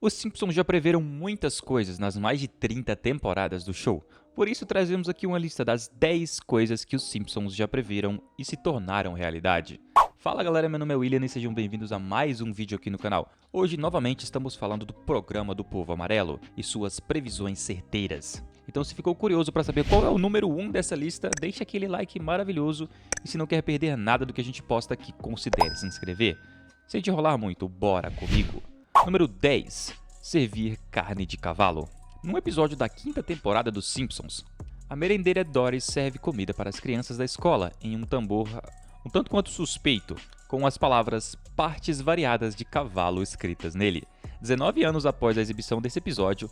Os Simpsons já preveram muitas coisas nas mais de 30 temporadas do show, por isso trazemos aqui uma lista das 10 coisas que os Simpsons já previram e se tornaram realidade. Fala galera, meu nome é William e sejam bem-vindos a mais um vídeo aqui no canal. Hoje novamente estamos falando do programa do Povo Amarelo e suas previsões certeiras. Então se ficou curioso para saber qual é o número 1 dessa lista, deixa aquele like maravilhoso e se não quer perder nada do que a gente posta aqui, considere se inscrever. Sem te enrolar muito, bora comigo! Número 10. Servir carne de cavalo. Num episódio da quinta temporada dos Simpsons, a merendeira Doris serve comida para as crianças da escola em um tambor um tanto quanto suspeito, com as palavras partes variadas de cavalo escritas nele. 19 anos após a exibição desse episódio,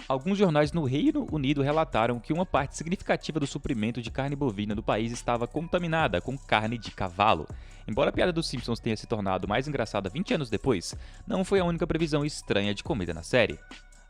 alguns jornais no Reino Unido relataram que uma parte significativa do suprimento de carne bovina do país estava contaminada com carne de cavalo. Embora a piada dos Simpsons tenha se tornado mais engraçada 20 anos depois, não foi a única previsão estranha de comida na série.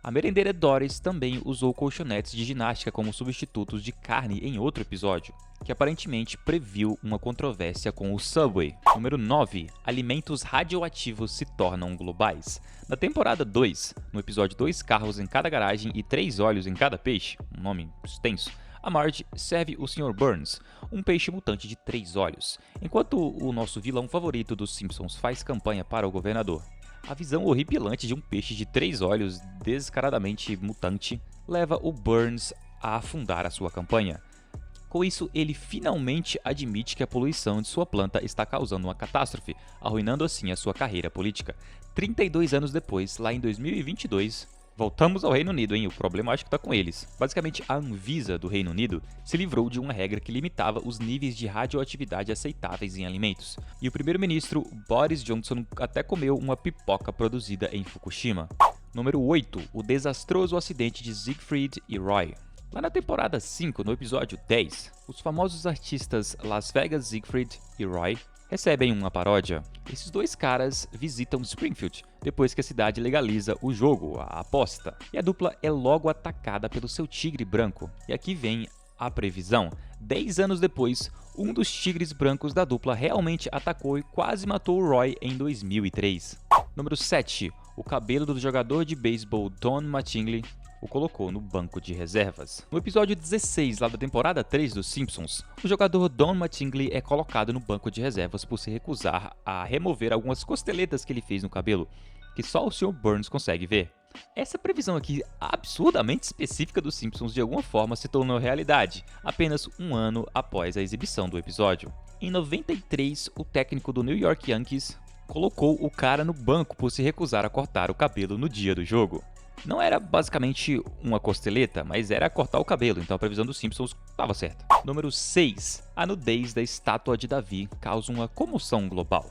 A merendeira Doris também usou colchonetes de ginástica como substitutos de carne em outro episódio, que aparentemente previu uma controvérsia com o Subway. Número 9. Alimentos radioativos se tornam globais. Na temporada 2, no episódio 2 carros em cada garagem e 3 olhos em cada peixe, um nome extenso, a Marge serve o Sr. Burns, um peixe mutante de 3 olhos, enquanto o nosso vilão favorito dos Simpsons faz campanha para o governador. A visão horripilante de um peixe de 3 olhos, descaradamente mutante, leva o Burns a afundar a sua campanha. Com isso, ele finalmente admite que a poluição de sua planta está causando uma catástrofe, arruinando assim a sua carreira política. 32 anos depois, lá em 2022, voltamos ao Reino Unido, hein? O problema acho que está com eles. Basicamente, a Anvisa do Reino Unido se livrou de uma regra que limitava os níveis de radioatividade aceitáveis em alimentos. E o primeiro-ministro Boris Johnson até comeu uma pipoca produzida em Fukushima. Número 8. O desastroso acidente de Siegfried e Roy. Lá na temporada 5, no episódio 10, os famosos artistas Las Vegas Siegfried e Roy recebem uma paródia. Esses dois caras visitam Springfield depois que a cidade legaliza o jogo, a aposta, e a dupla é logo atacada pelo seu tigre branco. E aqui vem a previsão. 10 anos depois, um dos tigres brancos da dupla realmente atacou e quase matou o Roy em 2003. Número 7. O cabelo do jogador de beisebol Don Mattingly o colocou no banco de reservas. No episódio 16, lá da temporada 3 dos Simpsons, o jogador Don Mattingly é colocado no banco de reservas por se recusar a remover algumas costeletas que ele fez no cabelo, que só o Sr. Burns consegue ver. Essa previsão aqui, absurdamente específica dos Simpsons, de alguma forma se tornou realidade, apenas um ano após a exibição do episódio. Em 93, o técnico do New York Yankees colocou o cara no banco por se recusar a cortar o cabelo no dia do jogo. Não era basicamente uma costeleta, mas era cortar o cabelo, então a previsão dos Simpsons estava certa. Número 6. A nudez da estátua de Davi causa uma comoção global.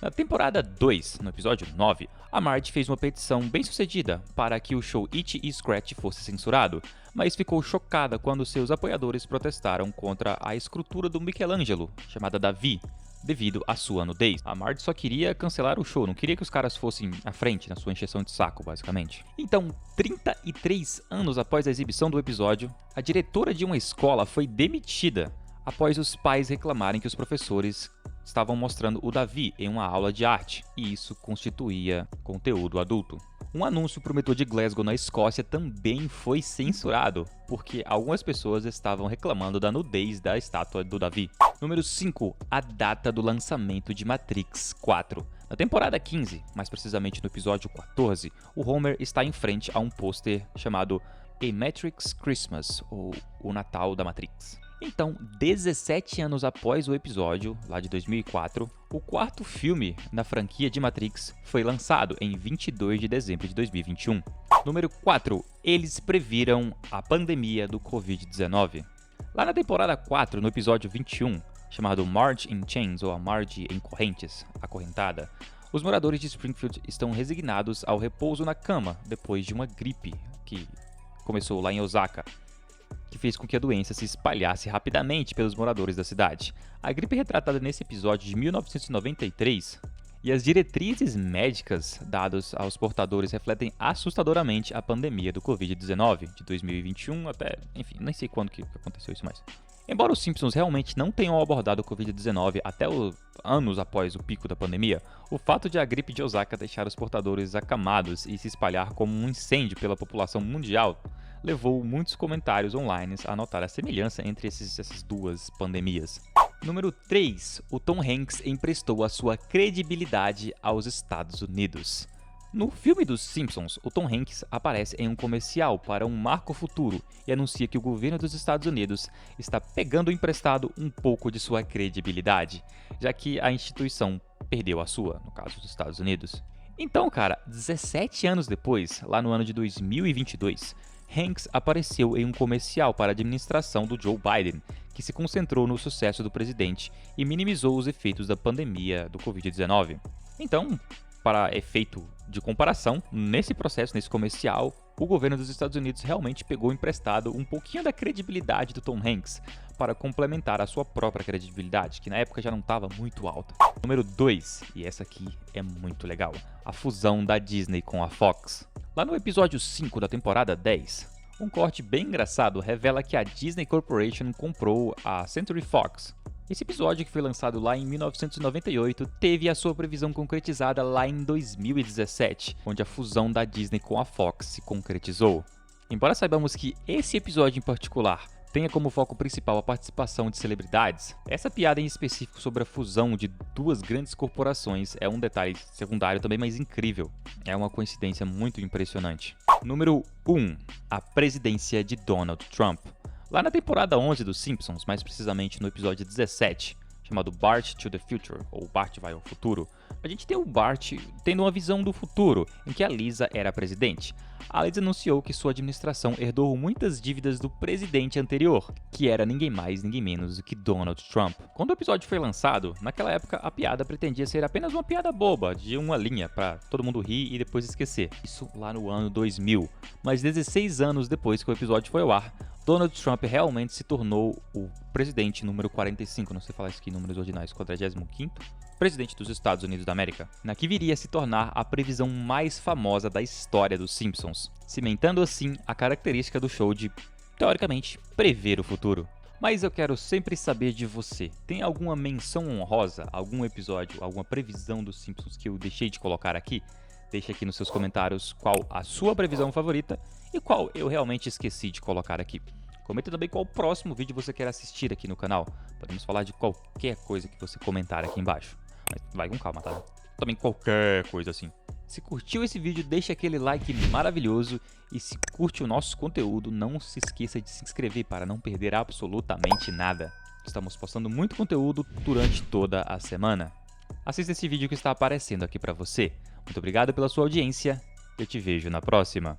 Na temporada 2, no episódio 9, a Marge fez uma petição bem sucedida para que o show Itchy e Scratch fosse censurado, mas ficou chocada quando seus apoiadores protestaram contra a escultura do Michelangelo, chamada Davi, devido à sua nudez. A Marge só queria cancelar o show, não queria que os caras fossem à frente na sua encheção de saco, basicamente. Então, 33 anos após a exibição do episódio, a diretora de uma escola foi demitida após os pais reclamarem que os professores estavam mostrando o Davi em uma aula de arte, e isso constituía conteúdo adulto. Um anúncio para o metrô de Glasgow, na Escócia, também foi censurado, porque algumas pessoas estavam reclamando da nudez da estátua do Davi. Número 5. A data do lançamento de Matrix 4. Na temporada 15, mais precisamente no episódio 14, o Homer está em frente a um pôster chamado A Matrix Christmas, ou O Natal da Matrix. Então, 17 anos após o episódio, lá de 2004, o quarto filme na franquia de Matrix foi lançado em 22 de dezembro de 2021. Número 4. Eles previram a pandemia do Covid-19. Lá na temporada 4, no episódio 21, chamado Marge in Chains, ou a Marge em Correntes, acorrentada, os moradores de Springfield estão resignados ao repouso na cama depois de uma gripe que começou lá em Osaka, que fez com que a doença se espalhasse rapidamente pelos moradores da cidade. A gripe é retratada nesse episódio de 1993, e as diretrizes médicas dadas aos portadores refletem assustadoramente a pandemia do Covid-19 de 2021 até, enfim, nem sei quando que aconteceu isso mais. Embora os Simpsons realmente não tenham abordado o Covid-19 até anos após o pico da pandemia, o fato de a gripe de Osaka deixar os portadores acamados e se espalhar como um incêndio pela população mundial levou muitos comentários online a notar a semelhança entre essas duas pandemias. Número 3. O Tom Hanks emprestou a sua credibilidade aos Estados Unidos. No filme dos Simpsons, o Tom Hanks aparece em um comercial para um marco futuro e anuncia que o governo dos Estados Unidos está pegando emprestado um pouco de sua credibilidade, já que a instituição perdeu a sua, no caso dos Estados Unidos. Então, cara, 17 anos depois, lá no ano de 2022, Hanks apareceu em um comercial para a administração do Joe Biden, que se concentrou no sucesso do presidente e minimizou os efeitos da pandemia do Covid-19. Então, para efeito de comparação, nesse processo, nesse comercial, o governo dos Estados Unidos realmente pegou emprestado um pouquinho da credibilidade do Tom Hanks para complementar a sua própria credibilidade, que na época já não estava muito alta. Número 2, e essa aqui é muito legal, a fusão da Disney com a Fox. Lá no episódio 5 da temporada 10, um corte bem engraçado revela que a Disney Corporation comprou a Century Fox. Esse episódio, que foi lançado lá em 1998, teve a sua previsão concretizada lá em 2017, onde a fusão da Disney com a Fox se concretizou. Embora saibamos que esse episódio em particular tenha como foco principal a participação de celebridades, essa piada em específico sobre a fusão de duas grandes corporações é um detalhe secundário também, mas incrível. É uma coincidência muito impressionante. Número 1. A presidência de Donald Trump. Lá na temporada 11 dos Simpsons, mais precisamente no episódio 17, chamado Bart to the Future, ou Bart vai ao futuro, a gente tem o Bart tendo uma visão do futuro, em que a Lisa era a presidente. A Lisa anunciou que sua administração herdou muitas dívidas do presidente anterior, que era ninguém mais, ninguém menos do que Donald Trump. Quando o episódio foi lançado, naquela época a piada pretendia ser apenas uma piada boba, de uma linha, para todo mundo rir e depois esquecer. Isso lá no ano 2000. Mas 16 anos depois que o episódio foi ao ar, Donald Trump realmente se tornou o presidente número 45, não sei falar isso aqui em números ordinais, 45º presidente dos Estados Unidos da América, na que viria a se tornar a previsão mais famosa da história dos Simpsons, cimentando assim a característica do show de, teoricamente, prever o futuro. Mas eu quero sempre saber de você, tem alguma menção honrosa, algum episódio, alguma previsão dos Simpsons que eu deixei de colocar aqui? Deixe aqui nos seus comentários qual a sua previsão favorita e qual eu realmente esqueci de colocar aqui. Comenta também qual próximo vídeo você quer assistir aqui no canal. Podemos falar de qualquer coisa que você comentar aqui embaixo. Mas vai com calma, tá? Também qualquer coisa assim. Se curtiu esse vídeo, deixa aquele like maravilhoso. E se curte o nosso conteúdo, não se esqueça de se inscrever para não perder absolutamente nada. Estamos postando muito conteúdo durante toda a semana. Assista esse vídeo que está aparecendo aqui para você. Muito obrigado pela sua audiência. Eu te vejo na próxima.